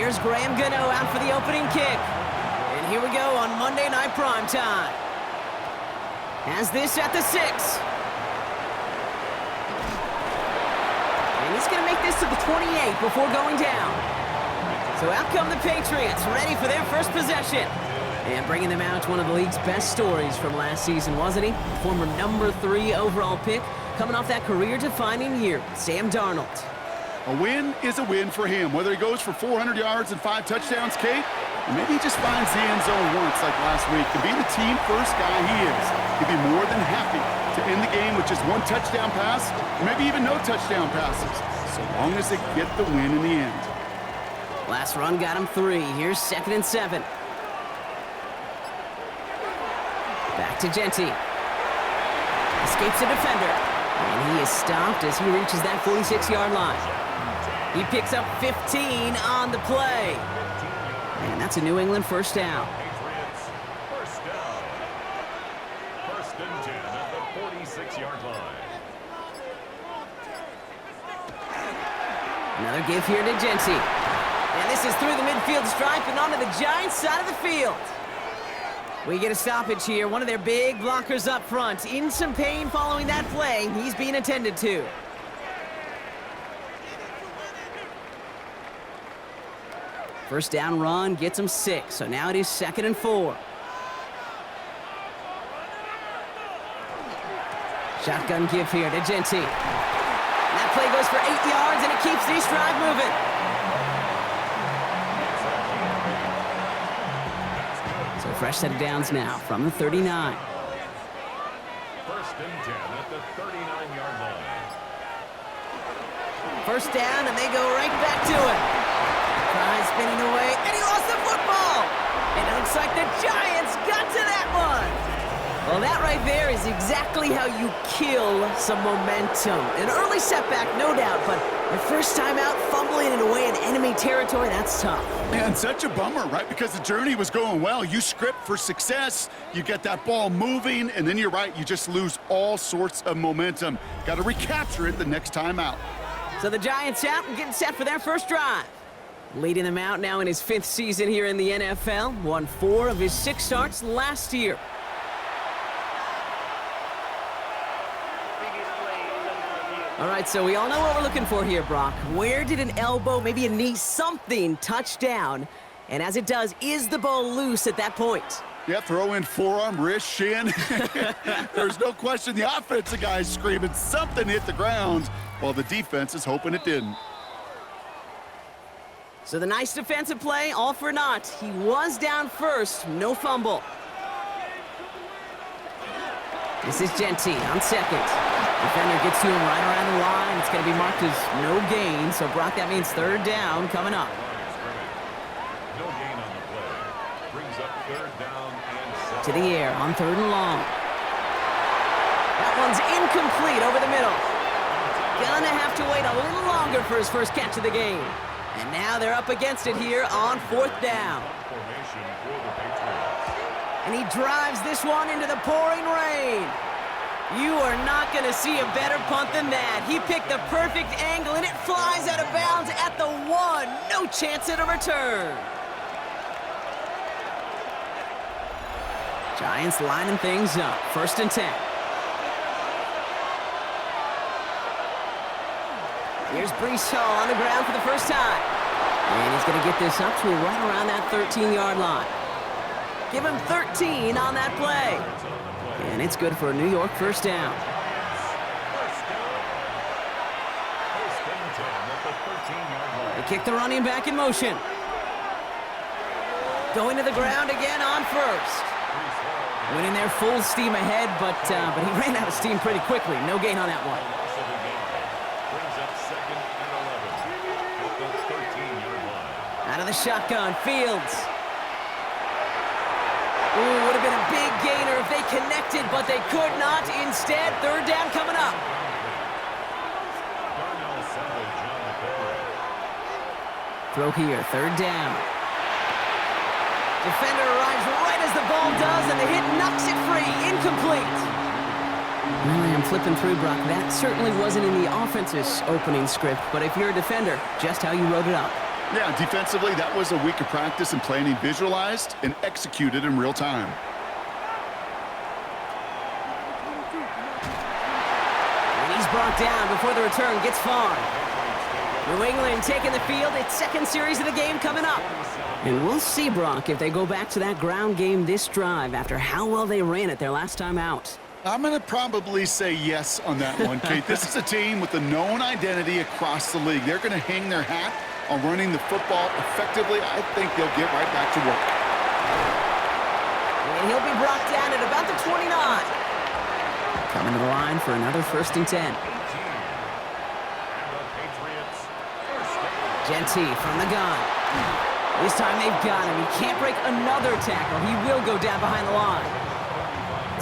Here's Graham Gano out for the opening kick. And here we go on Monday Night Primetime. Has this at the 6. And he's going to make this to the 28 before going down. So out come the Patriots, ready for their first possession. And bringing them out, one of the league's best stories from last season, wasn't he? Former number 3 overall pick, coming off that career-defining year, Sam Darnold. A win is a win for him, whether he goes for 400 yards and 5 touchdowns, Kate, or maybe he just finds the end zone once like last week. To be the team-first guy he is, he'd be more than happy to end the game with just 1 touchdown pass, or maybe even no touchdown passes, so long as they get the win in the end. Last run got him 3. Here's 2nd and 7. Back to Genty. Escapes a defender. And he is stopped as he reaches that 46-yard line. He picks up 15 on the play. And that's a New England first down. First down. 1st and 10 at the 46-yard line. Another give here to Genty. And this is through the midfield stripe and onto the Giants' side of the field. We get a stoppage here. One of their big blockers up front. In some pain following that play. He's being attended to. First down run gets him 6. So now it is 2nd and 4. Shotgun give here to Genty. That play goes for 8 yards, and it keeps the drive moving. So fresh set of downs now from the 39. 1st and 10 at the 39-yard line. First down, and they go right back to it. Prize spinning away, and he lost the football. And it looks like the Giants got to that one. Well, that right there is exactly how you kill some momentum. An early setback, no doubt, but your first time out, fumbling it away in enemy territory, that's tough. And such a bummer, right? Because the journey was going well. You script for success, you get that ball moving, and then you're right, you just lose all sorts of momentum. Got to recapture it the next time out. So the Giants out and getting set for their first drive. Leading them out now in his 5th season here in the NFL. Won 4 of his 6 starts last year. All right, so we all know what we're looking for here, Brock. Where did an elbow, maybe a knee, something touch down? And as it does, is the ball loose at that point? Yeah, throw in forearm, wrist, shin. There's no question the offensive guy's screaming something hit the ground while the defense is hoping it didn't. So the nice defensive play, all for naught. He was down first, no fumble. This is Genty on 2nd. Defender gets to him right around the line. It's going to be marked as no gain. So, Brock, that means 3rd down coming up. No gain on the play. Brings up 3rd down and 7. To the air on 3rd and long. That one's incomplete over the middle. Gonna have to wait a little longer for his first catch of the game. And now they're up against it here on 4th down. Formation for the Patriots. And he drives this one into the pouring rain. You are not going to see a better punt than that. He picked the perfect angle, and it flies out of bounds at the 1. No chance at a return. Giants lining things up. 1st and 10. Here's Breece Hall on the ground for the first time. And he's going to get this up to right around that 13-yard line. Give him 13 on that play. And it's good for a New York first down. They kick the running back in motion. Going to the ground again on 1st. Went in there full steam ahead, but he ran out of steam pretty quickly. No gain on that one. Out of the shotgun, Fields. Ooh, would have been a big gainer if they connected, but they could not. Instead, 3rd down coming up. Throw here, 3rd down. Defender arrives right as the ball does, and the hit knocks it free. Incomplete. Really, I'm flipping through, Brock. That certainly wasn't in the offense's opening script, but if you're a defender, just how you wrote it up. Yeah, defensively, that was a week of practice and planning visualized and executed in real time. And he's brought down before the return gets far. New England taking the field. Its second series of the game coming up. And we'll see, Brock, if they go back to that ground game this drive after how well they ran it their last time out. I'm going to probably say yes on that one, Kate. This is a team with a known identity across the league. They're going to hang their hat on running the football effectively. I think they'll get right back to work. And he'll be brought down at about the 29. Coming to the line for another 1st and 10. Genty from the gun. This time they've got him. He can't break another tackle. He will go down behind the line.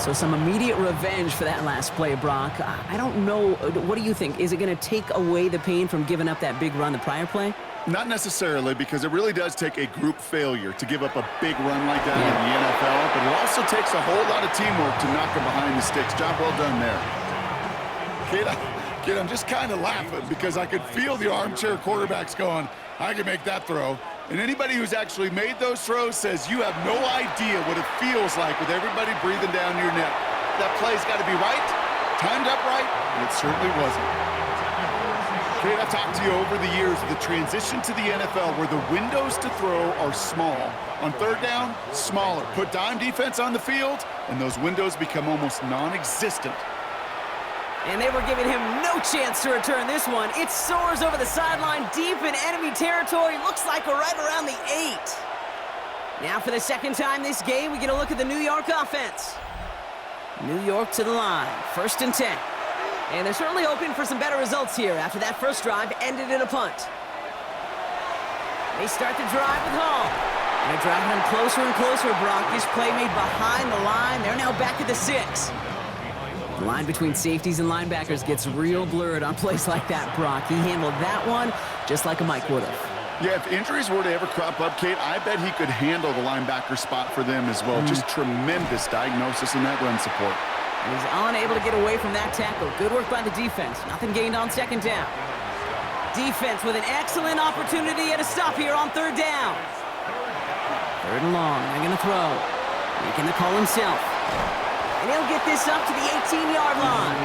So some immediate revenge for that last play, Brock. I don't know. What do you think? Is it going to take away the pain from giving up that big run the prior play? Not necessarily, because it really does take a group failure to give up a big run like that in the NFL, but it also takes a whole lot of teamwork to knock him behind the sticks. Job well done there. Kid, I'm just kind of laughing because I could feel the armchair quarterbacks going, I can make that throw. And anybody who's actually made those throws says you have no idea what it feels like with everybody breathing down your neck. That play's got to be right, timed up right, and it certainly wasn't. Kate, I've talked to you over the years of the transition to the NFL where the windows to throw are small. On third down, smaller. Put dime defense on the field, and those windows become almost non-existent. And they were giving him no chance to return this one. It soars over the sideline deep in enemy territory. Looks like we're right around the 8. Now for the second time this game, we get a look at the New York offense. New York to the line, 1st and 10. And they're certainly hoping for some better results here after that first drive ended in a punt. They start the drive with Hall. And they're driving him closer and closer, Brock. This play made behind the line. They're now back at the 6. The line between safeties and linebackers gets real blurred on plays like that, Brock. He handled that one just like a Mike would have. Yeah, if injuries were to ever crop up, Kate, I bet he could handle the linebacker spot for them as well. Just tremendous diagnosis in that run support. And he's unable to get away from that tackle. Good work by the defense. Nothing gained on 2nd down. Defense with an excellent opportunity at a stop here on 3rd down. 3rd and long. They're going to throw. Making the call himself. And he'll get this up to the 18-yard line.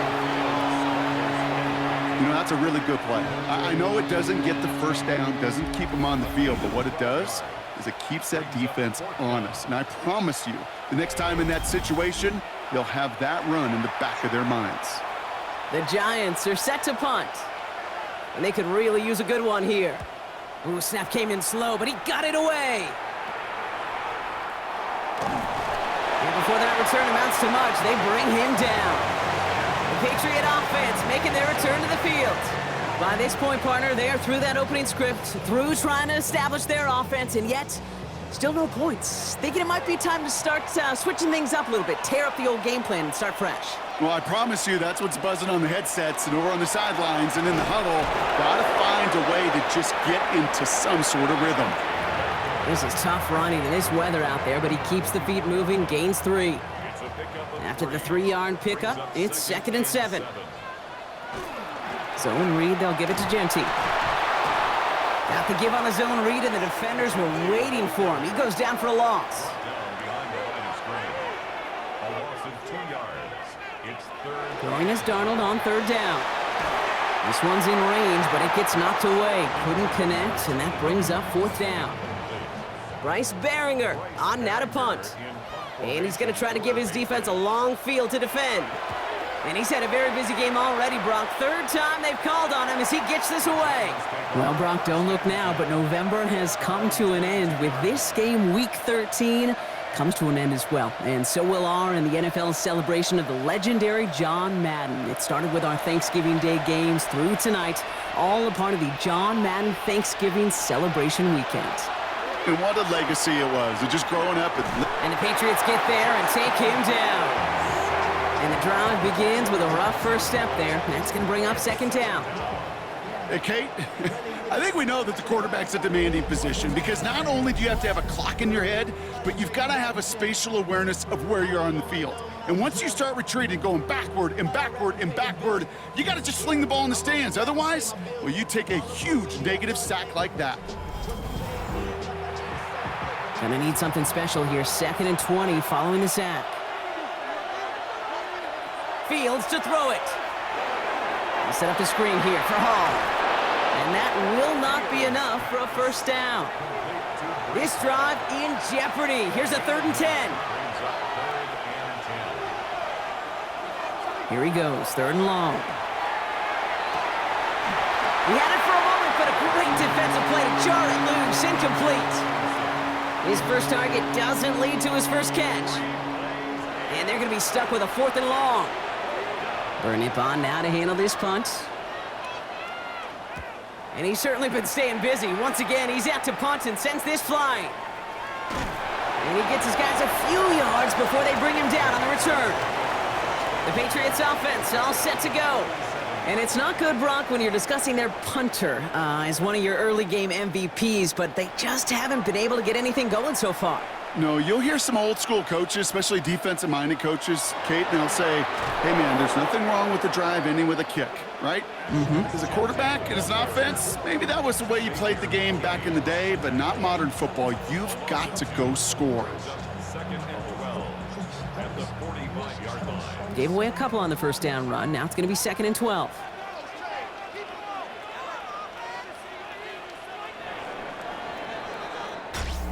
You know, that's a really good play. I know it doesn't get the first down, doesn't keep him on the field, but what it does is it keeps that defense honest. And I promise you, the next time in that situation, they'll have that run in the back of their minds. The Giants are set to punt. And they could really use a good one here. Ooh, snap came in slow, but he got it away. And before that return amounts to much, they bring him down. The Patriot offense making their return to the field. By this point, partner, they are through that opening script, through trying to establish their offense, and yet still no points. Thinking it might be time to start switching things up a little bit, tear up the old game plan and start fresh. Well, I promise you that's what's buzzing on the headsets and over on the sidelines and in the huddle. Got to find a way to just get into some sort of rhythm. This is tough running in this weather out there, but he keeps the feet moving, gains 3. After the 3-yard pickup, it's 2nd and 7. Zone read, they'll give it to Genty. Got the give on the zone read, and the defenders were waiting for him. He goes down for a loss. Throwing is Darnold on 3rd down. This one's in range, but it gets knocked away. Couldn't connect, and that brings up 4th down. Bryce Behringer on now to punt. And he's going to try to give his defense a long field to defend. And he's had a very busy game already, Brock. 3rd time they've called on him as he gets this away. Well, Brock, don't look now, but November has come to an end with this game, Week 13, comes to an end as well. And so will our and the NFL's celebration of the legendary John Madden. It started with our Thanksgiving Day games through tonight, all a part of the John Madden Thanksgiving celebration weekend. And what a legacy it was. Just growing up. And the Patriots get there and take him down. And the drive begins with a rough first step there. That's going to bring up 2nd down. Hey, Kate, I think we know that the quarterback's a demanding position because not only do you have to have a clock in your head, but you've got to have a spatial awareness of where you're on the field. And once you start retreating, going backward and backward and backward, you got to just sling the ball in the stands. Otherwise, well, you take a huge negative sack like that. Gonna need something special here. 2nd and 20 following the sack. Fields to throw it. He'll set up the screen here for Hall. And that will not be enough for a first down. This drive in jeopardy. Here's a 3rd and 10. Here he goes, 3rd and long. He had it for a moment, but a great defensive play to jar it loose, incomplete. His first target doesn't lead to his first catch. And they're going to be stuck with a 4th and long. Burnip on now to handle this punt. And he's certainly been staying busy. Once again, he's out to punt and sends this flying. And he gets his guys a few yards before they bring him down on the return. The Patriots offense all set to go. And it's not good, Brock, when you're discussing their punter as one of your early game MVPs, but they just haven't been able to get anything going so far. No, you'll hear some old school coaches, especially defensive-minded coaches, Kate, and they'll say, hey, man, there's nothing wrong with the drive ending with a kick, right? As a quarterback and as an offense, maybe that was the way you played the game back in the day, but not modern football. You've got to go score. Gave away a couple on the first down run. Now it's going to be 2nd and 12.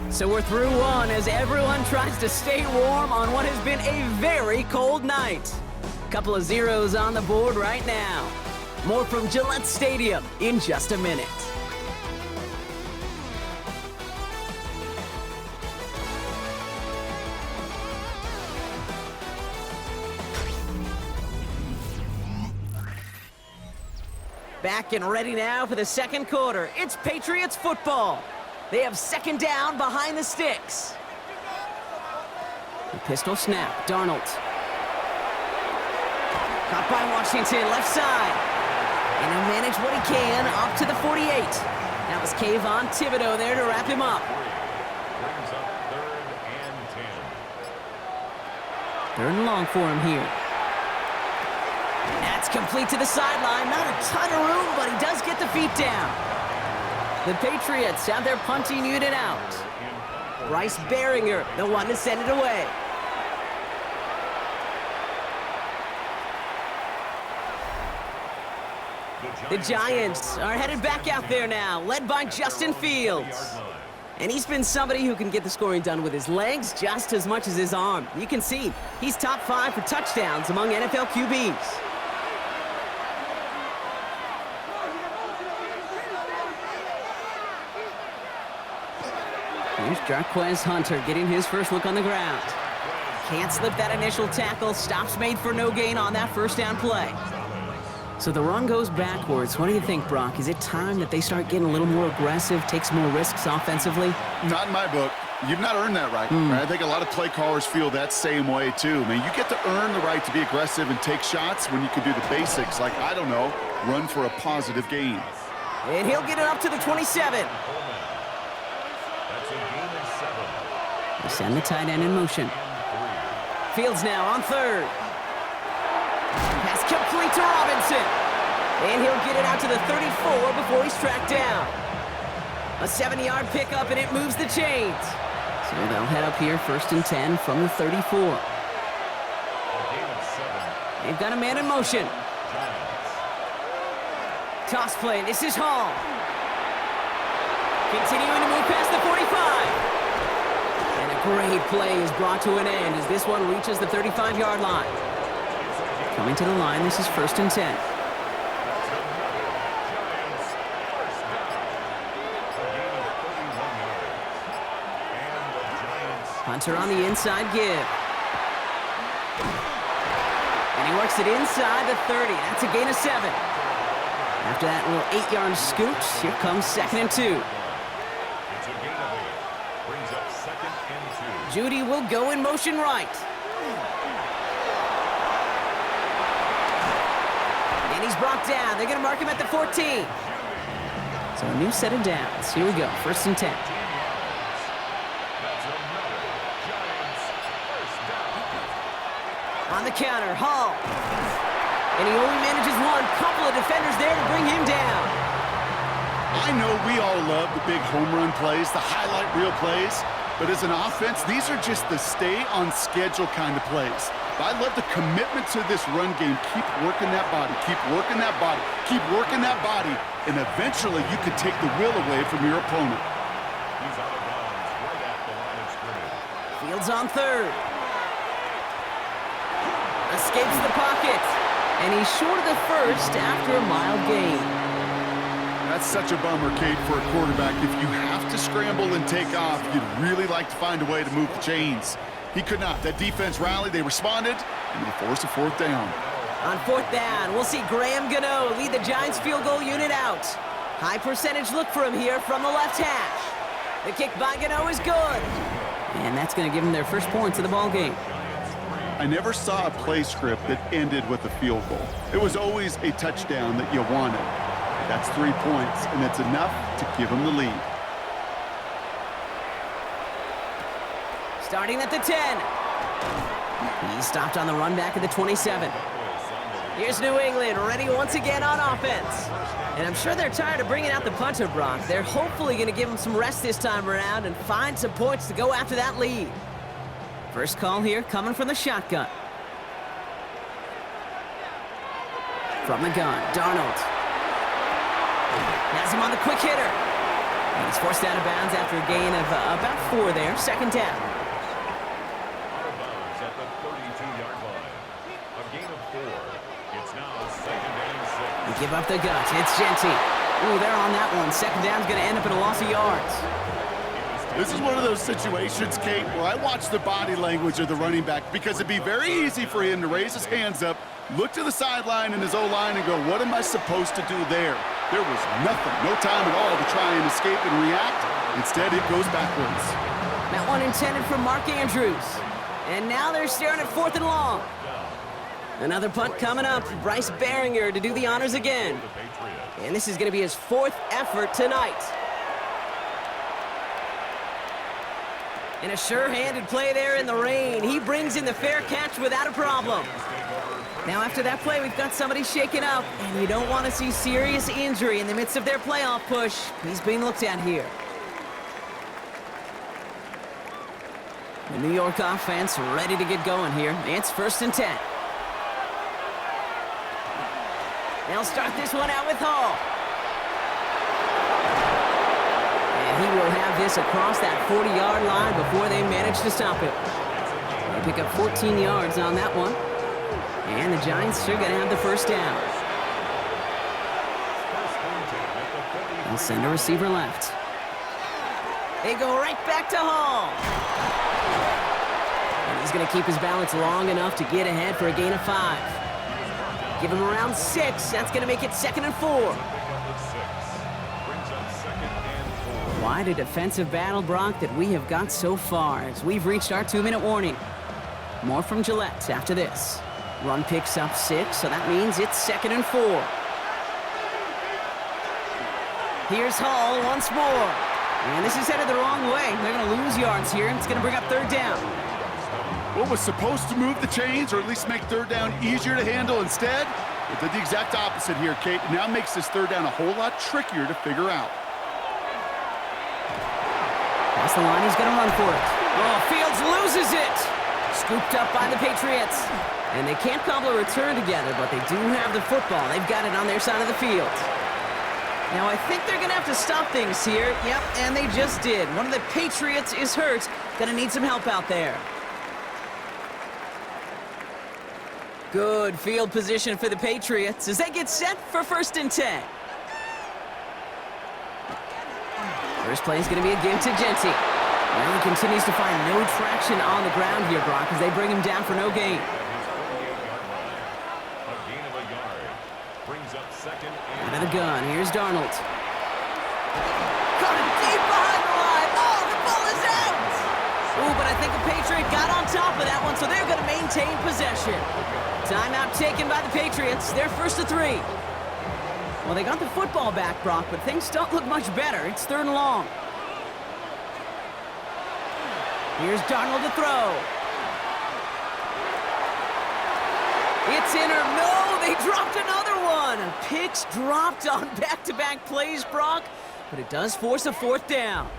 So we're through one as everyone tries to stay warm on what has been a very cold night. Couple of zeros on the board right now. More from Gillette Stadium in just a minute. Back and ready now for the second quarter. It's Patriots football. They have 2nd down behind the sticks. The pistol snap. Darnold. Caught by Washington, left side. And he'll manage what he can up to the 48. That was Kayvon Thibodeau there to wrap him up. Brings up 3rd and 10. 3rd and long for him here. That's complete to the sideline. Not a ton of room, but he does get the feet down. The Patriots have their punting unit out. Bryce Behringer, the one to send it away. The Giants are headed back out there now, led by Justin Fields. And he's been somebody who can get the scoring done with his legs just as much as his arm. You can see he's top 5 for touchdowns among NFL QBs. Here's Jarquez Hunter getting his first look on the ground. Can't slip that initial tackle. Stops made for no gain on that first down play. So the run goes backwards. What do you think, Brock? Is it time that they start getting a little more aggressive, take some more risks offensively? Not in my book. You've not earned that right. I think a lot of play callers feel that same way, too. I mean, you get to earn the right to be aggressive and take shots when you can do the basics, like, I don't know, run for a positive gain. And he'll get it up to the 27. They send the tight end in motion. Fields now on 3rd. Pass complete to Robinson. And he'll get it out to the 34 before he's tracked down. A 70-yard pickup, and it moves the chains. So they'll head up here 1st and 10 from the 34. They've got a man in motion. Toss play. This is Hall. Continuing to move past the 45. And a great play is brought to an end as this one reaches the 35-yard line. Coming to the line, this is 1st and 10. Hunter on the inside give. And he works it inside the 30. That's a gain of 7. After that little 8-yard scoot, here comes 2nd and 2. Judy will go in motion right. And he's brought down. They're going to mark him at the 14. So a new set of downs. Here we go, 1st and 10. On the counter, Hall. And he only manages one. Couple of defenders there to bring him down. I know we all love the big home run plays, the highlight reel plays, But as an offense, these are just the stay-on-schedule kind of plays. I love the commitment to this run game. Keep working that body. Keep working that body. Keep working that body. And eventually, you could take the will away from your opponent. He's out of bounds right at the line of scrimmage. Fields on third. Escapes the pocket. And he's short of the first after a mild gain. That's such a bummer, Kate, for a quarterback. If you have to scramble and take off, you'd really like to find a way to move the chains. He could not. That defense rallied, they responded, and they forced a fourth down. On fourth down, we'll see Graham Gano lead the Giants field goal unit out. High percentage look for him here from the left hash. The kick by Gano is good. And that's going to give them their first points of the ball game. I never saw a play script that ended with a field goal. It was always a touchdown that you wanted. That's 3 points, and it's enough to give them the lead. Starting at the 10. He stopped on the run back at the 27. Here's New England, ready once again on offense. And I'm sure they're tired of bringing out the punter, Brock. They're hopefully going to give him some rest this time around and find some points to go after that lead. First call here coming from the shotgun. From the gun, Darnold. Has him on the quick hitter. And he's forced out of bounds after a gain of about 4 there. Second down. Out of bounds at the 32-yard line. A gain of 4. It's now second and 6. We give up the gut. It's Genty. Ooh, they're on that one. Second down's going to end up in a loss of yards. This is one of those situations, Kate, where I watch the body language of the running back because it'd be very easy for him to raise his hands up, look to the sideline in his O-line and go, what am I supposed to do there? There was nothing, no time at all to try and escape and react. Instead, it goes backwards. That one intended for Mark Andrews. And now they're staring at 4th and long. Another punt coming up. Bryce Behringer to do the honors again. And this is going to be his 4th effort tonight. And a sure-handed play there in the rain. He brings in the fair catch without a problem. Now after that play, we've got somebody shaken up, and you don't want to see serious injury in the midst of their playoff push. He's being looked at here. The New York offense ready to get going here. It's 1st and 10. They'll start this one out with Hall. And he will have this across that 40-yard line before they manage to stop it. They pick up 14 yards on that one. And the Giants are going to have the first down. They'll send a receiver left. They go right back to Hall. And he's going to keep his balance long enough to get ahead for a gain of 5. Give him around 6. That's going to make it 2nd and 4. Quite a defensive battle, Brock, that we have got so far as we've reached our 2-minute warning. More from Gillette after this. Run picks up 6, so that means it's 2nd and 4. Here's Hall once more. And this is headed the wrong way. They're going to lose yards here, and it's going to bring up 3rd down. What was supposed to move the chains, or at least make 3rd down easier to handle instead, it did the exact opposite here, Kate. It now makes this 3rd down a whole lot trickier to figure out. Past the line, he's going to run for it. Oh, Fields loses it. Scooped up by the Patriots. And they can't cobble a return together, but they do have the football. They've got it on their side of the field. Now, I think they're going to have to stop things here. Yep, and they just did. One of the Patriots is hurt. Going to need some help out there. Good field position for the Patriots as they get set for 1st and 10. First play is going to be a give to Genty. Well, he continues to find no traction on the ground here, Brock, as they bring him down for no gain. Out of the gun, here's Darnold. Caught it deep behind the line. Oh, the ball is out! Ooh, but I think the Patriot got on top of that one, so they're going to maintain possession. Timeout taken by the Patriots. They're 1st and 3. Well, they got the football back, Brock, but things don't look much better. It's 3rd and long. Here's Darnold to throw. It's in or no, they dropped another one. Picks dropped on back-to-back plays, Brock, but it does force a 4th down.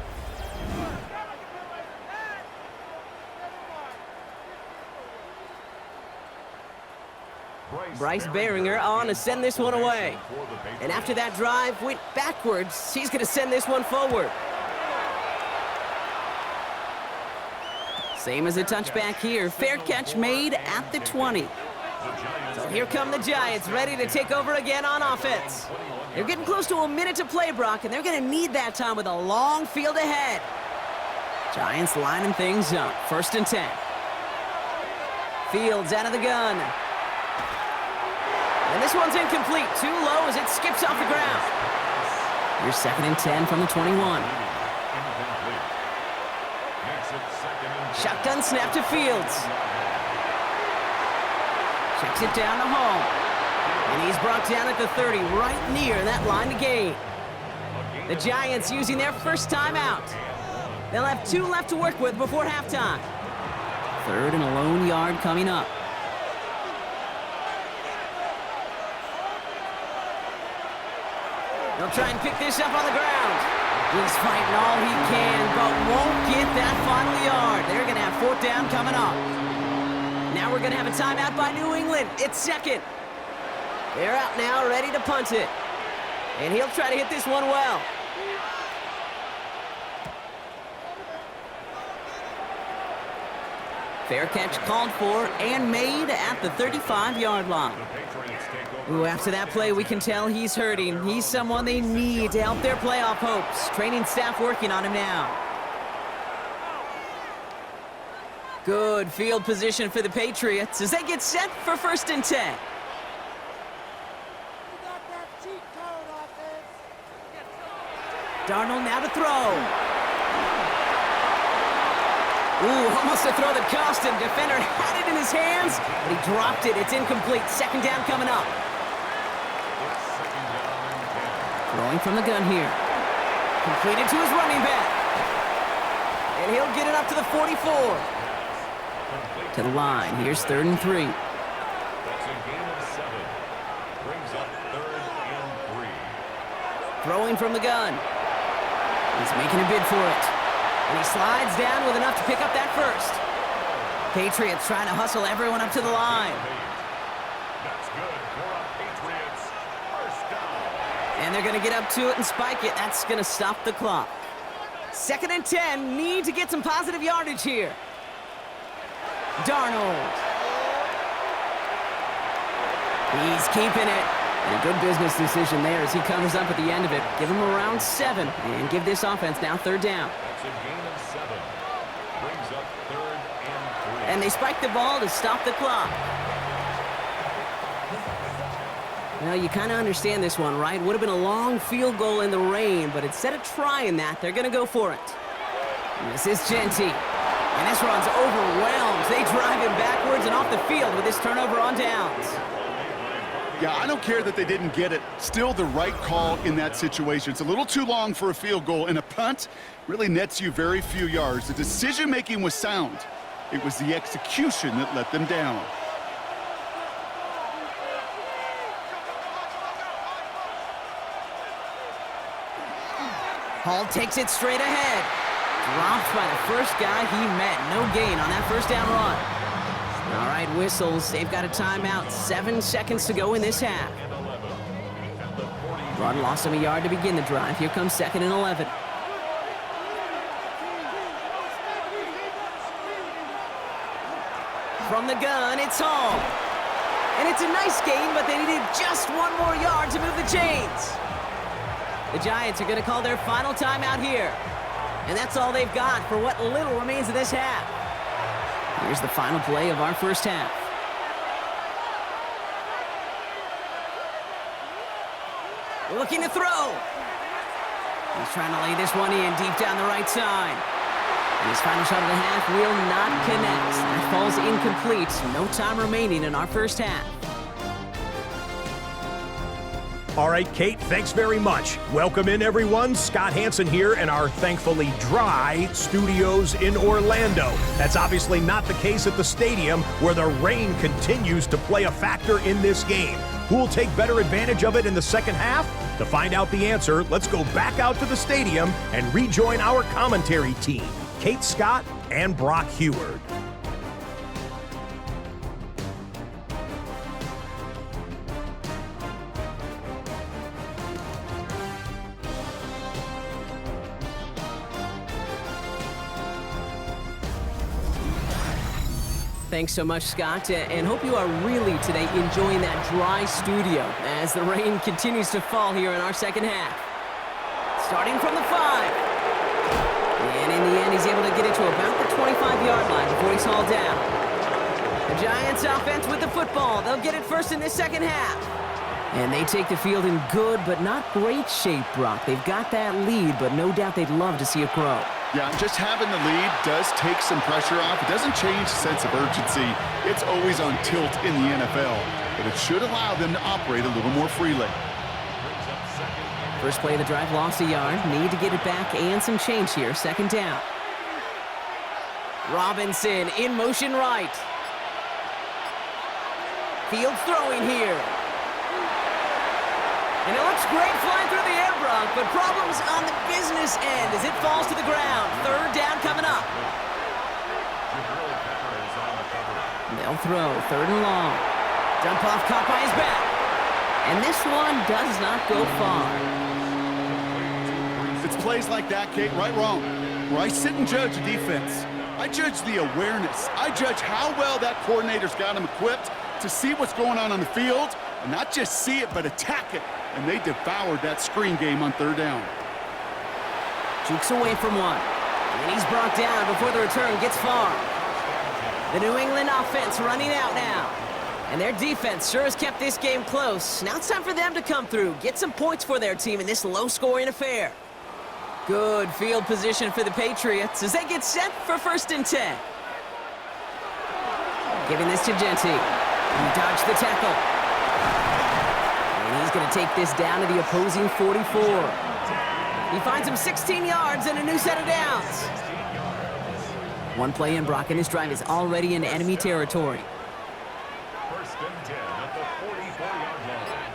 Bryce Behringer on to send this one away. And after that drive went backwards, he's going to send this one forward. Same as a touchback here. Fair catch made at the 20. So here come the Giants, ready to take over again on offense. They're getting close to a minute to play, Brock, and they're going to need that time with a long field ahead. Giants lining things up. 1st and 10. Fields out of the gun. And this one's incomplete. Too low as it skips off the ground. Here's 2nd and 10 from the 21. Shotgun snap to Fields. Checks it down to Hall. And he's brought down at the 30, right near that line to gain. The Giants using their first timeout. They'll have 2 left to work with before halftime. 3rd and a lone yard coming up. They'll try and pick this up on the ground. He's fighting all he can, but won't get that final yard. They're going to have 4th down coming up. Now we're going to have a timeout by New England. It's 2nd. They're out now, ready to punt it. And he'll try to hit this one well. Fair catch called for and made at the 35-yard line. Ooh, after that play, we can tell he's hurting. He's someone they need to help their playoff hopes. Training staff working on him now. Good field position for the Patriots as they get set for 1st and 10. Darnold now to throw. Ooh, almost a throw that cost him. Defender had it in his hands, but he dropped it. It's incomplete. 2nd down coming up. Throwing from the gun here. Completed to his running back. And he'll get it up to the 44. To the line. Here's 3rd and 3. That's a gain of 7. Brings up 3rd and 3. Throwing from the gun. He's making a bid for it. And he slides down with enough to pick up that 1st. Patriots trying to hustle everyone up to the line. That's good for a Patriots 1st down. And they're going to get up to it and spike it. That's going to stop the clock. 2nd and 10. Need to get some positive yardage here. Darnold. He's keeping it. And a good business decision there as he covers up at the end of it. Give him around 7 and give this offense now 3rd down. That's a gain of 7. Brings up 3rd and 3. And they spike the ball to stop the clock. Well, you kind of understand this one, right? Would have been a long field goal in the rain, but instead of trying that, they're going to go for it. And this is Genty. And this run's overwhelmed. They drive him backwards and off the field with this turnover on downs. Yeah, I don't care that they didn't get it. Still the right call in that situation. It's a little too long for a field goal, and a punt really nets you very few yards. The decision-making was sound. It was the execution that let them down. Hall takes it straight ahead. Dropped by the first guy he met. No gain on that 1st down run. All right, whistles. They've got a timeout. 7 seconds to go in this half. Run lost him a yard to begin the drive. Here comes 2nd and 11. From the gun, it's Hall. And it's a nice game, but they needed just 1 more yard to move the chains. The Giants are going to call their final timeout here. And that's all they've got for what little remains of this half. Here's the final play of our 1st half. Looking to throw. He's trying to lay this one in deep down the right side. And his final shot of the half will not connect. That falls incomplete. No time remaining in our 1st half. All right, Kate, thanks very much. Welcome in, everyone. Scott Hansen here in our thankfully dry studios in Orlando. That's obviously not the case at the stadium, where the rain continues to play a factor in this game. Who will take better advantage of it in the 2nd half? To find out the answer, let's go back out to the stadium and rejoin our commentary team, Kate Scott and Brock Heward. Thanks so much, Scott, and hope you are really today enjoying that dry studio as the rain continues to fall here in our second half. Starting from the 5. And in the end, he's able to get it to about the 25-yard line before he's hauled down. The Giants offense with the football. They'll get it first in this second half. And they take the field in good but not great shape, Brock. They've got that lead, but no doubt they'd love to see it grow. Yeah, just having the lead does take some pressure off. It doesn't change the sense of urgency. It's always on tilt in the NFL, but it should allow them to operate a little more freely. First play of the drive, lost a yard. Need to get it back and some change here. Second down. Robinson in motion right. Fields throwing here. And it looks great flying through the air, Brock, but problems on the business end as it falls to the ground. Third down coming up. They'll throw. Third and long. Dump off caught by his back. And this one does not go far. It's plays like that, Kate, right wrong, where I sit and judge a defense. I judge the awareness. I judge how well that coordinator's got him equipped to see what's going on the field, and not just see it, but attack it. And they devoured that screen game on third down. Jukes away from one. And he's brought down before the return gets far. The New England offense running out now. And their defense sure has kept this game close. Now it's time for them to come through, get some points for their team in this low-scoring affair. Good field position for the Patriots as they get set for 1st and 10. Giving this to Genty. He dodged the tackle. And he's going to take this down to the opposing 44. He finds him 16 yards and a new set of downs. One play in, Brock, and this drive is already in enemy territory. 1st and 10 at the 44-yard line.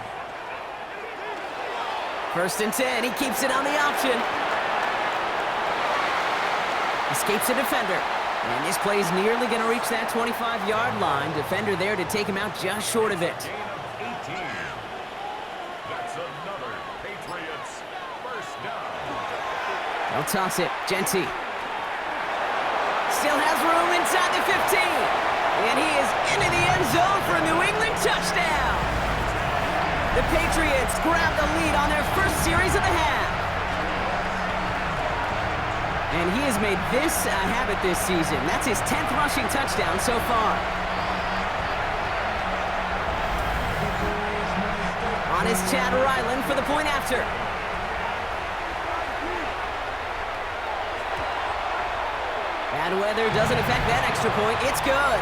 1st and 10, he keeps it on the option. Escapes a defender. And this play is nearly going to reach that 25-yard line. Defender there to take him out just short of it. Gain of 18. That's another Patriots 1st down. They'll toss it. Genty. Still has room inside the 15. And he is into the end zone for a New England touchdown. The Patriots grab the lead on their first series of the half. And he has made this a habit this season. That's his 10th rushing touchdown so far. On is Chad Ryland for the point after. Bad weather doesn't affect that extra point. It's good.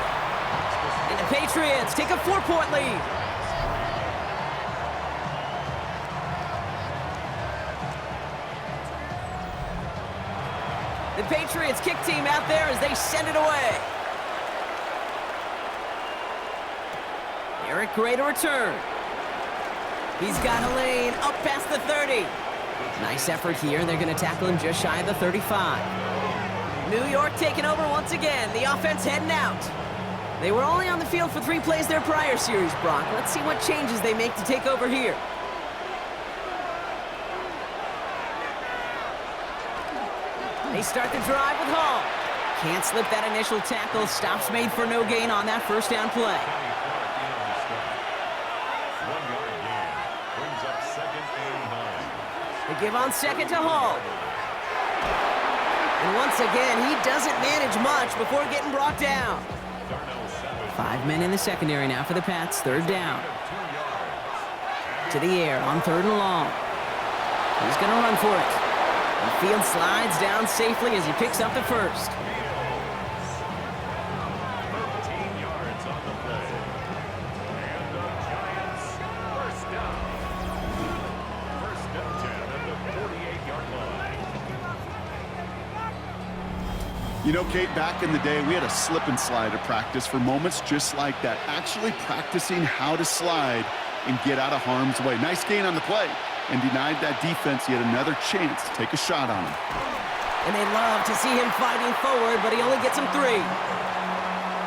And the Patriots take a 4-point lead. The Patriots kick team out there as they send it away. Eric Gray to return. He's got a lane up past the 30. Nice effort here. They're going to tackle him just shy of the 35. New York taking over once again. The offense heading out. They were only on the field for 3 plays their prior series, Brock. Let's see what changes they make to take over here. They start the drive with Hall. Can't slip that initial tackle. Stops made for no gain on that first down play. 1-yard gain brings up 2nd and 9. They give on second to Hall. And once again, he doesn't manage much before getting brought down. 5 men in the secondary now for the Pats. Third down. To the air on 3rd and long. He's going to run for it. The field slides down safely as he picks up the first. 13 yards on the play. And the Giants 1st down. 1st and 10 at the 48-yard line. You know, Kate, back in the day, we had a slip and slide at practice for moments just like that. Actually practicing how to slide and get out of harm's way. Nice gain on the play. And denied that defense yet another chance to take a shot on him. And they love to see him fighting forward, but he only gets him 3.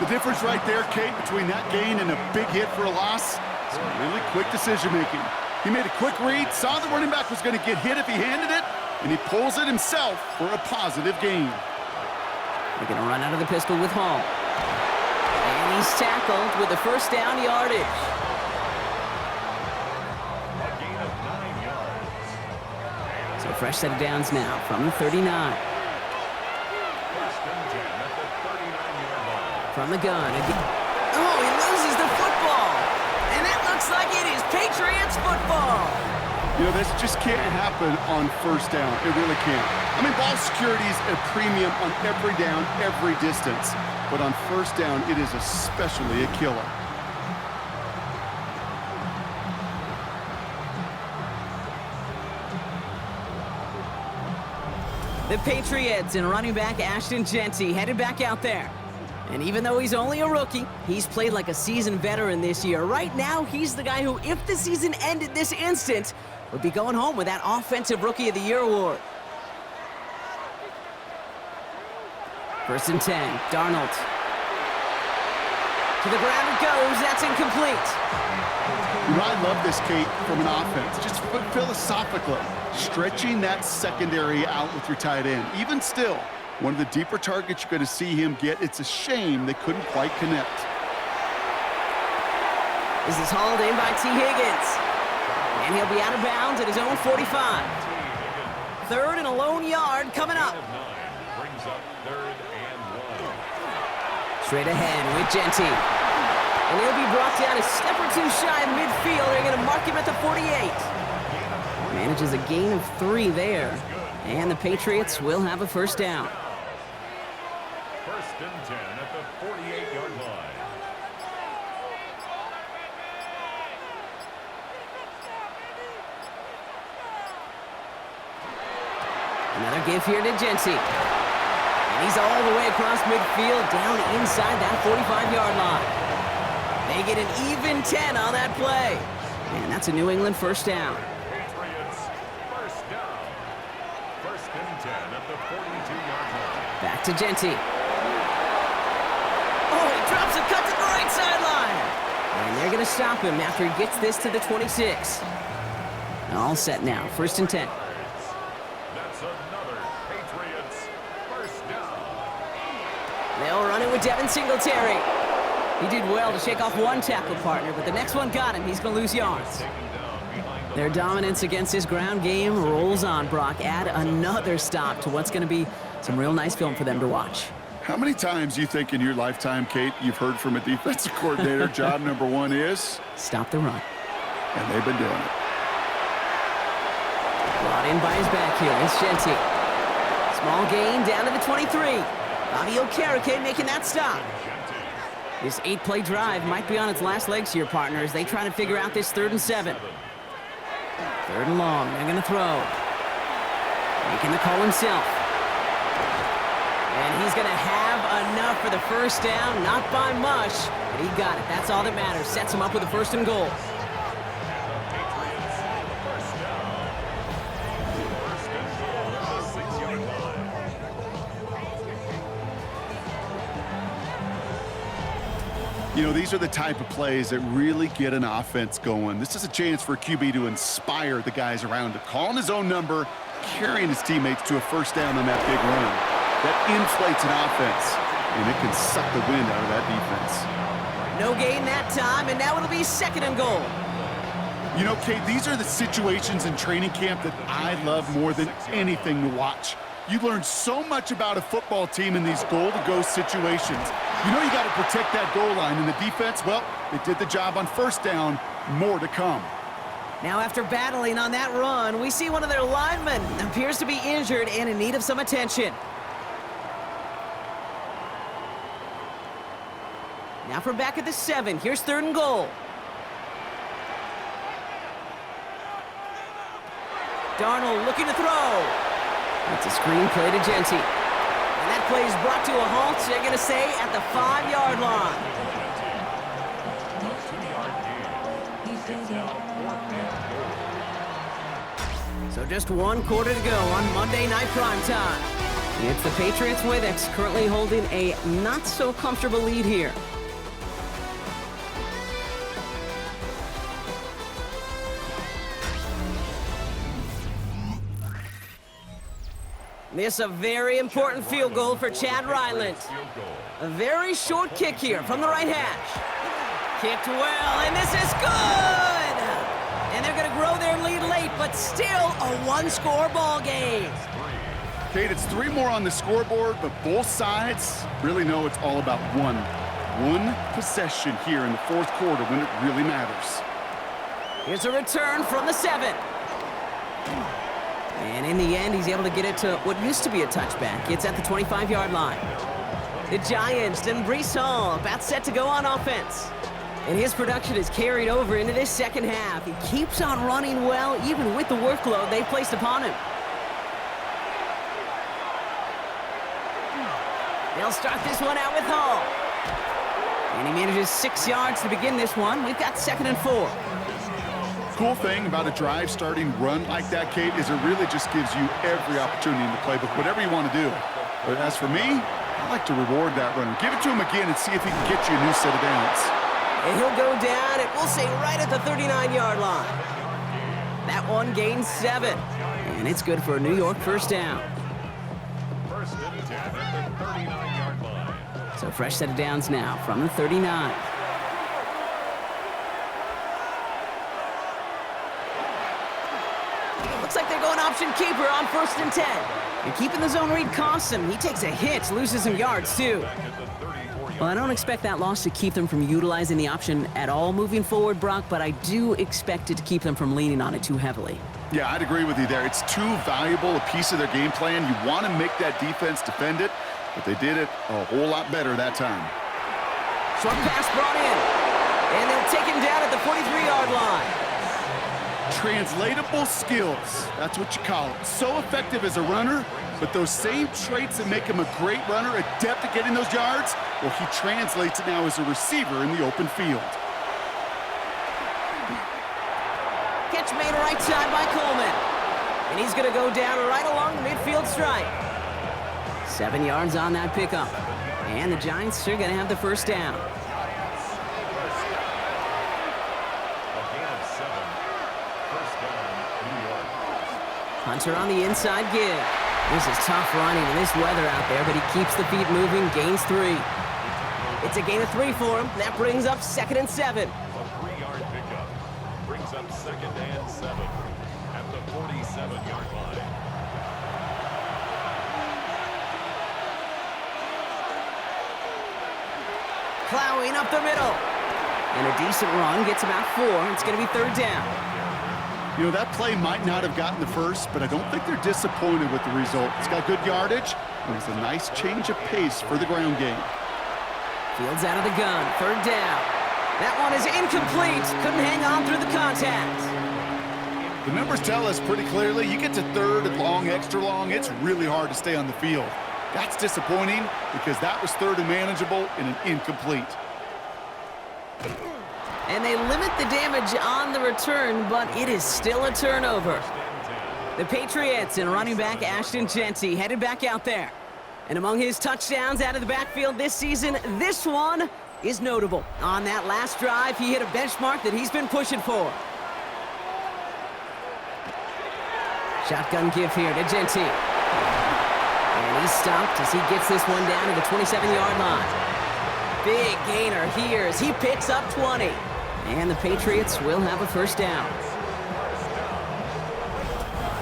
The difference right there, Kate, between that gain and a big hit for a loss is really quick decision-making. He made a quick read, saw the running back was going to get hit if he handed it, and he pulls it himself for a positive gain. They're going to run out of the pistol with Hall. And he's tackled with the first down yardage. A gain of 9 yards. So fresh set of downs now from the 39. First and 10 at the 39-yard line. From the gun. Oh, he loses the football. And that looks like it is Patriots football. You know, this just can't happen on first down. It really can't. I mean, ball security is a premium on every down, every distance. But on first down, it is especially a killer. The Patriots and running back Ashton Jeanty headed back out there. And even though he's only a rookie, he's played like a seasoned veteran this year. Right now, he's the guy who, if the season ended this instant, would be going home with that Offensive Rookie of the Year award. First and 10, Darnold. To the ground it goes, that's incomplete. You know, I love this, Kate, from an offense. Just philosophically, stretching that secondary out with your tight end. Even still, one of the deeper targets you're going to see him get. It's a shame they couldn't quite connect. This is hauled in by T. Higgins. And he'll be out of bounds at his own 45. Third and a lone yard coming up. Brings up 3rd and 1. Straight ahead with Jeanty. And he'll be brought down a step or two shy of midfield. They're going to mark him at the 48. Manages a gain of 3 there. And the Patriots will have a first down. First and 10 at the 48-yard line. Another give here to Jeanty. And he's all the way across midfield, down inside that 45-yard line. They get an even 10 on that play. And that's a New England first down. Patriots first down. First and 10 at the 42-yard line. Back to Jeanty. Oh, he drops a cut to the right sideline. And they're going to stop him after he gets this to the 26. All set now, first and 10. That's another Patriots first down. They'll run it with Devin Singletary. He did well to shake off one tackle partner, but the next one got him. He's going to lose yards. Their dominance against his ground game rolls on, Brock. Add another stop to what's going to be some real nice film for them to watch. How many times do you think in your lifetime, Kate, you've heard from a defensive coordinator, job number 1 is? Stop the run. And they've been doing it. Brought in by his back heel, it's Jeanty. Small gain down to the 23. Bobby Okereke making that stop. This 8-play drive might be on its last legs here, partners. They try to figure out this 3rd and 7. 3rd and long, they're gonna throw. Making the call himself. And he's gonna have enough for the first down, not by much, but he got it. That's all that matters. Sets him up with a 1st and goal. You know, these are the type of plays that really get an offense going. This is a chance for a QB to inspire the guys around him, calling his own number, carrying his teammates to a first down on that big run. That inflates an offense, and it can suck the wind out of that defense. No gain that time, and now it'll be 2nd and goal. You know, Kate, these are the situations in training camp that I love more than anything to watch. You learn so much about a football team in these goal-to-go situations. You know you got to protect that goal line, and the defense, well, they did the job on first down. More to come. Now, after battling on that run, we see one of their linemen appears to be injured and in need of some attention. Now from back at the 7, here's 3rd and goal. Darnold looking to throw. That's a screen play to Jeanty. And that play is brought to a halt, they're going to say, at the 5-yard line. So just 1 quarter to go on Monday Night Primetime. It's the Patriots way that's currently holding a not-so-comfortable lead here. This a very important field goal for Chad Ryland. A very short kick here from the right hash. Kicked well, and this is good! And they're going to grow their lead late, but still a one-score ball game. Kate, it's 3 more on the scoreboard, but both sides really know it's all about one possession here in the 4th quarter when it really matters. Here's a return from the 7. And in the end, he's able to get it to what used to be a touchback. It's at the 25-yard line. The Giants and Breece Hall about set to go on offense. And his production is carried over into this second half. He keeps on running well, even with the workload they've placed upon him. They'll start this one out with Hall. And he manages 6 yards to begin this one. We've got 2nd and 4. Cool thing about a drive starting run like that, Kate, is it really just gives you every opportunity in the playbook, whatever you want to do. But as for me, I like to reward that runner. Give it to him again and see if he can get you a new set of downs. And he'll go down, and we'll say right at the 39-yard line. That one gains 7. And it's good for a New York first down. First and 10 at the 39-yard line. So fresh set of downs now from the 39. Looks like they're going option keeper on 1st and 10. And keeping the zone read costs him. He takes a hit, loses some yards too. Well, I don't expect that loss to keep them from utilizing the option at all moving forward, Brock, but I do expect it to keep them from leaning on it too heavily. Yeah, I'd agree with you there. It's too valuable a piece of their game plan. You want to make that defense defend it, but they did it a whole lot better that time. Short pass brought in, and they'll take him down at the 43-yard line. Translatable skills, that's what you call it. So effective as a runner, but those same traits that make him a great runner, adept at getting those yards, well, he translates it now as a receiver in the open field. Catch made right side by Coleman. And he's going to go down right along the midfield stripe. 7 yards on that pickup. And the Giants are going to have the first down. Hunter on the inside give. This is tough running in this weather out there, but he keeps the feet moving, gains 3. It's a gain of 3 for him. That brings up 2nd and 7. A 3-yard pickup brings up 2nd and 7 at the 47-yard line. Plowing up the middle. And a decent run gets about 4. It's going to be 3rd down. You know, that play might not have gotten the first, but I don't think they're disappointed with the result. It's got good yardage, and it's a nice change of pace for the ground game. Fields out of the gun, 3rd down. That one is incomplete. Couldn't hang on through the contact. The numbers tell us pretty clearly, you get to 3rd and long, extra long, it's really hard to stay on the field. That's disappointing because that was 3rd and manageable in an incomplete. And they limit the damage on the return, but it is still a turnover. The Patriots and running back Ashton Jeanty headed back out there. And among his touchdowns out of the backfield this season, this one is notable. On that last drive, he hit a benchmark that he's been pushing for. Shotgun give here to Jeanty. And he's stopped as he gets this one down to the 27-yard line. Big gainer here as he picks up 20. And the Patriots will have a first down.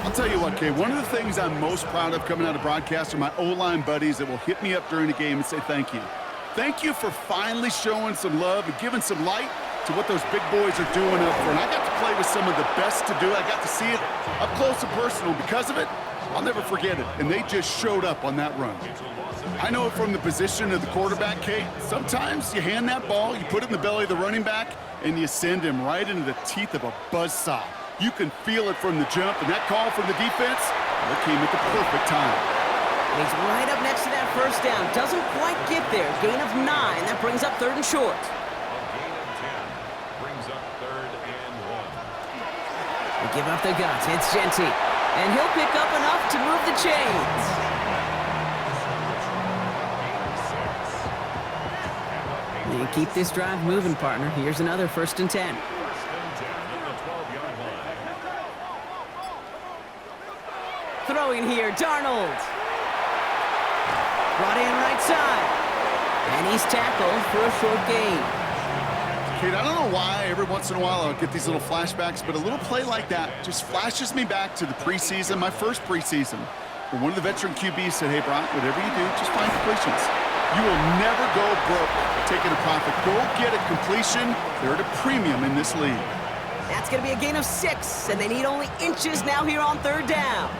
I'll tell you what, Kay, one of the things I'm most proud of coming out of broadcast are my O-line buddies that will hit me up during the game and say thank you. Thank you for finally showing some love and giving some light to what those big boys are doing up front. I got to play with some of the best to do it. I got to see it up close and personal. Because of it, I'll never forget it. And they just showed up on that run. I know it from the position of the quarterback, Kate. Sometimes you hand that ball, you put it in the belly of the running back, and you send him right into the teeth of a buzzsaw. You can feel it from the jump, and that call from the defense, that came at the perfect time. And he's right up next to that first down. Doesn't quite get there. Gain of 9. That brings up 3rd and short. A gain of 10 brings up 3rd and 1. They give up the guts. It's Jeanty. And he'll pick up enough to move the chains. You keep this drive moving, partner. Here's another 1st and 10. 1st and 10 at the 12-yard line. Throwing here, Darnold. brought in right side. And he's tackled for a short gain. Kate, I don't know why every once in a while I'll get these little flashbacks, but a little play like that just flashes me back to the preseason, my first preseason, where one of the veteran QBs said, hey, Brock, whatever you do, just find completions. You will never go broke taking a profit. Go get a completion. They're at a premium in this league. That's going to be a gain of 6, and they need only inches now here on 3rd down.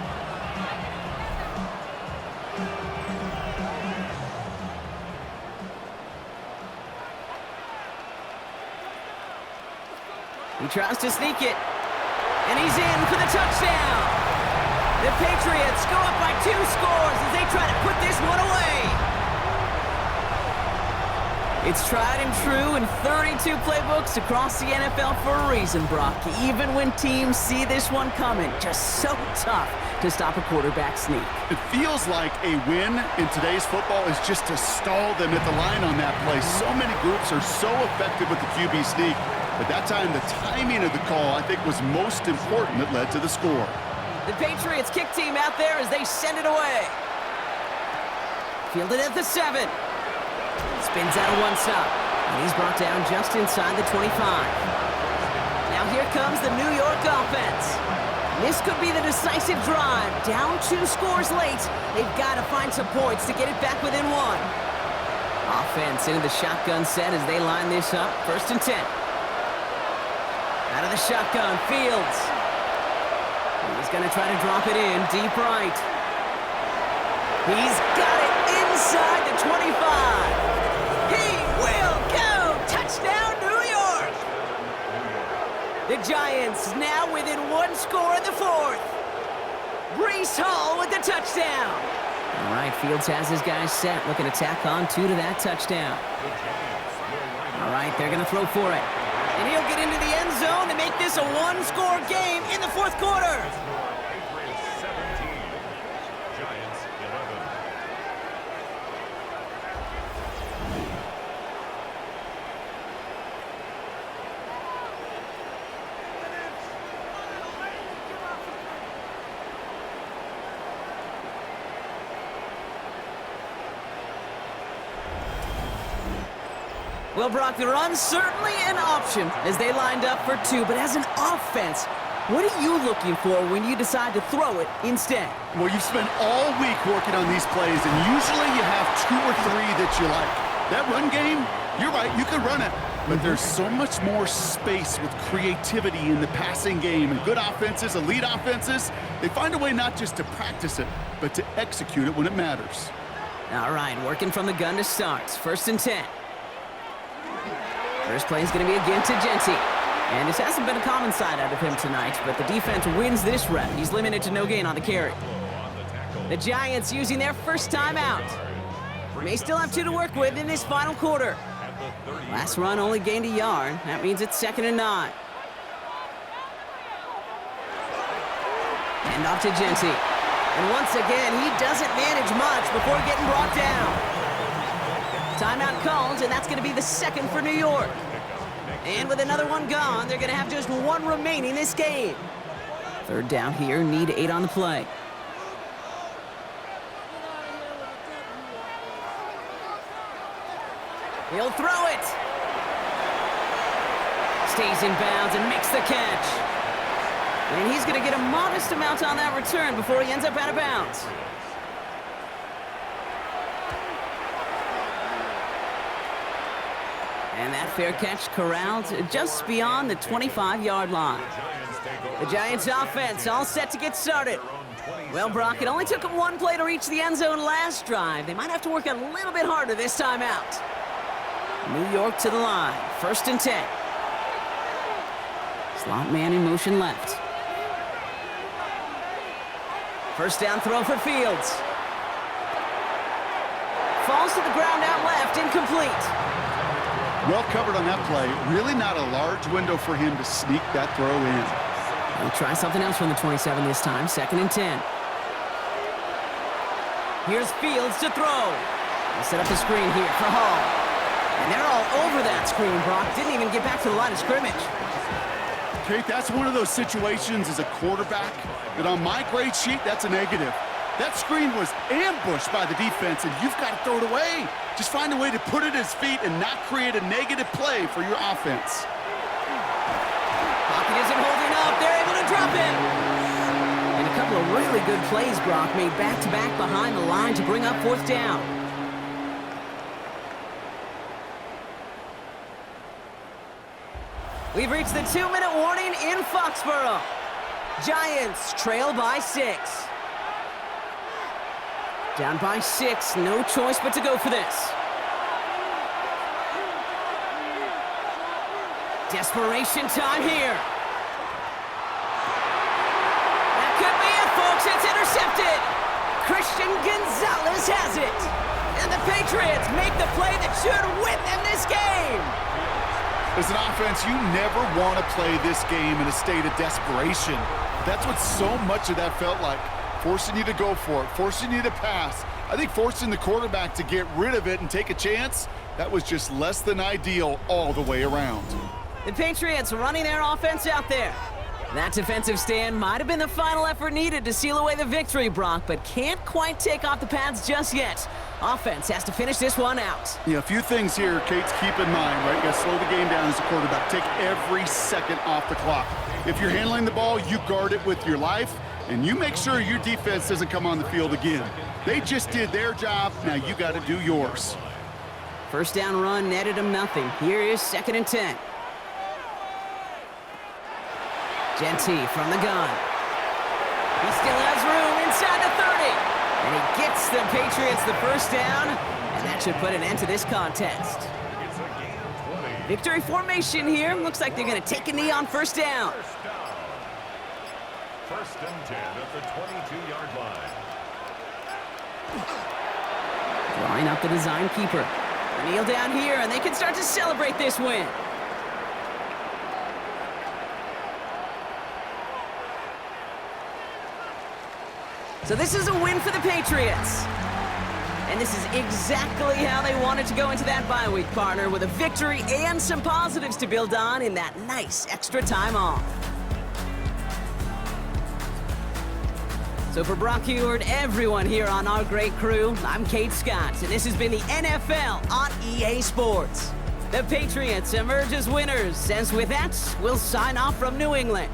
He tries to sneak it, and he's in for the touchdown. The Patriots go up by 2 scores as they try to put this one away. It's tried and true in 32 playbooks across the NFL for a reason, Brock. Even when teams see this one coming, just so tough to stop a quarterback sneak. It feels like a win in today's football is just to stall them at the line on that play. So many groups are so effective with the QB sneak, but that time the timing of the call, I think, was most important that led to the score. The Patriots kick team out there as they send it away. Fielded at the 7. Spins out of one stop, and he's brought down just inside the 25. Now here comes the New York offense. This could be the decisive drive. Down 2 scores late. They've got to find some points to get it back within 1. Offense into the shotgun set as they line this up. 1st and 10. Out of the shotgun, Fields. He's going to try to drop it in deep right. He's got it inside the 25. He will go! Touchdown, New York! The Giants now within 1 score in the 4th. Breece Hall with the touchdown. All right, Fields has his guys set, looking to tack on 2 to that touchdown. All right, they're going to throw for it. And he'll get into the end zone to make this a 1-score game in the 4th quarter. Patriots 17, Giants 11. Well, Brock, the run's certainly an option as they lined up for 2, but as an offense, what are you looking for when you decide to throw it instead? Well, you've spent all week working on these plays, and usually you have 2 or 3 that you like. That run game, you're right, you could run it, but there's so much more space with creativity in the passing game. And good offenses, elite offenses, they find a way not just to practice it, but to execute it when it matters. All right, working from the gun to start. 1st and 10. First play is going to be again to Genty. And this hasn't been a common side out of him tonight, but the defense wins this rep. He's limited to no gain on the carry. The Giants using their first time out. May still have 2 to work with in this final quarter. Last run only gained a yard. That means it's 2nd and 9. Hand off to Genty. And once again, he doesn't manage much before getting brought down. Timeout called, and that's going to be the 2nd for New York. And with another one gone, they're going to have just 1 remaining this game. 3rd down here, need 8 on the play. He'll throw it. Stays in bounds and makes the catch. And he's going to get a modest amount on that return before he ends up out of bounds. And that fair catch corralled just beyond the 25-yard line. The Giants offense all set to get started. Well, Brock, it only took them 1 play to reach the end zone last drive. They might have to work a little bit harder this time out. New York to the line. 1st and 10. Slot man in motion left. First down throw for Fields. Falls to the ground out left, incomplete. Well covered on that play. Really not a large window for him to sneak that throw in. He'll try something else from the 27 this time. 2nd and 10. Here's Fields to throw. He'll set up the screen here for Hall. And they're all over that screen, Brock. Didn't even get back to the line of scrimmage. Kate, that's one of those situations as a quarterback that on my grade sheet, that's a negative. That screen was ambushed by the defense, and you've got to throw it away. Just find a way to put it at his feet and not create a negative play for your offense. Pocket isn't holding up. They're able to drop it. And a couple of really good plays, Brock, made back-to-back behind the line to bring up fourth down. We've reached the 2-minute warning in Foxborough. Giants trail by 6. Down by 6, no choice but to go for this. Desperation time here. That could be it, folks. It's intercepted. Christian Gonzalez has it. And the Patriots make the play that should win them this game. As an offense, you never want to play this game in a state of desperation. That's what so much of that felt like. Forcing you to go for it, forcing you to pass. I think forcing the quarterback to get rid of it and take a chance, that was just less than ideal all the way around. The Patriots running their offense out there. That defensive stand might have been the final effort needed to seal away the victory, Brock, but can't quite take off the pads just yet. Offense has to finish this one out. Yeah, a few things here, Kate, to keep in mind, right? You got to slow the game down as a quarterback. Take every second off the clock. If you're handling the ball, you guard it with your life, and you make sure your defense doesn't come on the field again. They just did their job. Now you got to do yours. First down run netted him nothing. Here is 2nd and 10. Genty from the gun. He still has room inside the 30. And he gets the Patriots the first down, and that should put an end to this contest. It's a gain of 20. Victory formation here. Looks like they're going to take a knee on first down. First and 10 at the 22-yard line. Drawing up the design keeper. Kneel down here, and they can start to celebrate this win. So this is a win for the Patriots. And this is exactly how they wanted to go into that bye week, partner, with a victory and some positives to build on in that nice extra time off. So for Brock Heward, everyone here on our great crew, I'm Kate Scott, and this has been the NFL on EA Sports. The Patriots emerge as winners, as with that, we'll sign off from New England.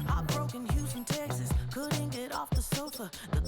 Heartbroken Houston, Texas, couldn't get off the sofa. The